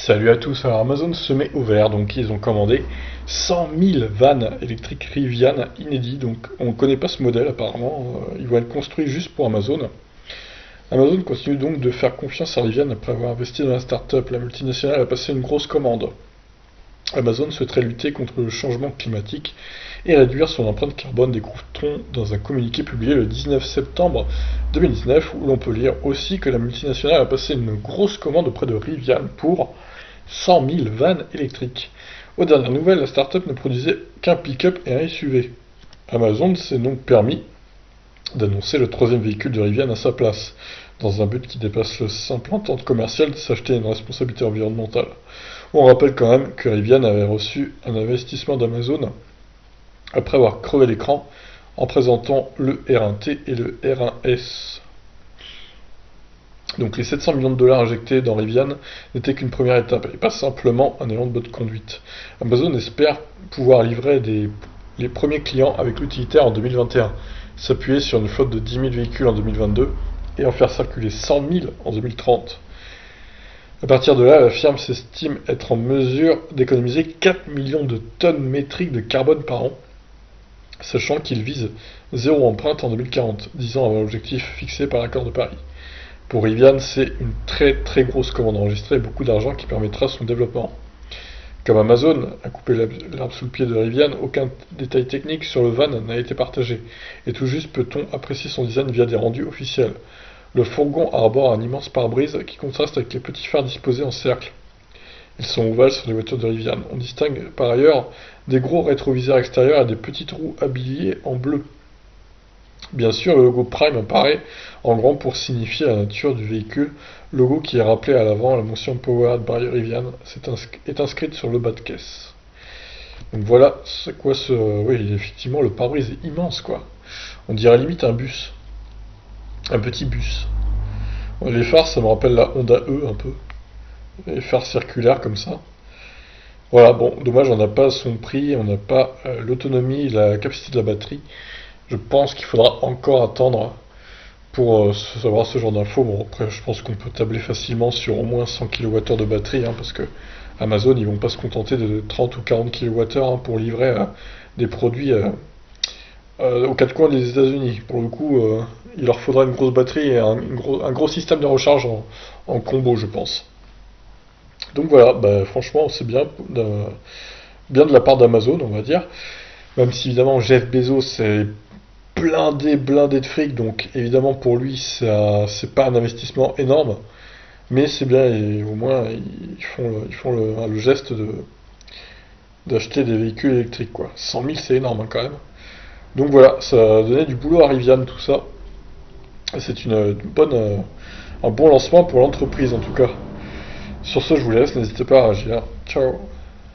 Salut à tous, alors Amazon se met au vert, donc ils ont commandé 100 000 vannes électriques Rivian inédits, donc on ne connaît pas ce modèle apparemment, ils vont être construits juste pour Amazon. Amazon continue donc de faire confiance à Rivian après avoir investi dans la start-up. La multinationale a passé une grosse commande. Amazon souhaiterait lutter contre le changement climatique et réduire son empreinte carbone, découvre-t-on dans un communiqué publié le 19 septembre 2019, où l'on peut lire aussi que la multinationale a passé une grosse commande auprès de Rivian pour 100 000 vannes électriques. Aux dernières nouvelles, la start-up ne produisait qu'un pick-up et un SUV. Amazon s'est donc permis d'annoncer le troisième véhicule de Rivian à sa place, dans un but qui dépasse le simple entente commerciale de s'acheter une responsabilité environnementale. On rappelle quand même que Rivian avait reçu un investissement d'Amazon après avoir crevé l'écran en présentant le R1T et le R1S. Donc les 700 millions de dollars injectés dans Rivian n'étaient qu'une première étape et pas simplement un élan de bonne conduite. Amazon espère pouvoir livrer les premiers clients avec l'utilitaire en 2021, s'appuyer sur une flotte de 10 000 véhicules en 2022 et en faire circuler 100 000 en 2030. À partir de là, la firme s'estime être en mesure d'économiser 4 millions de tonnes métriques de carbone par an, sachant qu'il vise zéro empreinte en 2040, 10 ans avant l'objectif fixé par l'accord de Paris. Pour Rivian, c'est une très grosse commande enregistrée et beaucoup d'argent qui permettra son développement. Comme Amazon a coupé l'herbe sous le pied de Rivian, aucun détail technique sur le van n'a été partagé, et tout juste peut-on apprécier son design via des rendus officiels. Le fourgon arbore un immense pare-brise qui contraste avec les petits phares disposés en cercle. Ils sont ovales sur les voitures de Rivian. On distingue par ailleurs des gros rétroviseurs extérieurs et des petites roues habillées en bleu. Bien sûr, le logo Prime apparaît en grand pour signifier la nature du véhicule, logo qui est rappelé à l'avant, la mention Powered by Rivian est inscrite sur le bas de caisse. Donc voilà, c'est quoi ce... Oui, effectivement, le pare-brise est immense, quoi. On dirait limite un bus. Un petit bus. Les phares, ça me rappelle la Honda E, un peu. Les phares circulaires, comme ça. Voilà, bon, dommage, on n'a pas son prix, on n'a pas l'autonomie, la capacité de la batterie. Je pense qu'il faudra encore attendre pour savoir ce genre d'infos. Bon, après, je pense qu'on peut tabler facilement sur au moins 100 kWh de batterie, parce que Amazon, ils vont pas se contenter de 30 ou 40 kWh pour livrer des produits aux quatre coins des États-Unis. Pour le coup, il leur faudra une grosse batterie et un gros système de recharge en combo, je pense. Donc voilà, bah, franchement, c'est bien de la part d'Amazon, on va dire. Même si évidemment Jeff Bezos c'est blindé de fric, donc évidemment pour lui c'est pas un investissement énorme, mais c'est bien et au moins ils font le geste d'acheter des véhicules électriques quoi. 100 000 c'est énorme quand même. Donc voilà, ça a donné du boulot à Rivian tout ça. C'est un bon lancement pour l'entreprise en tout cas. Sur ce je vous laisse, n'hésitez pas à réagir. Ciao.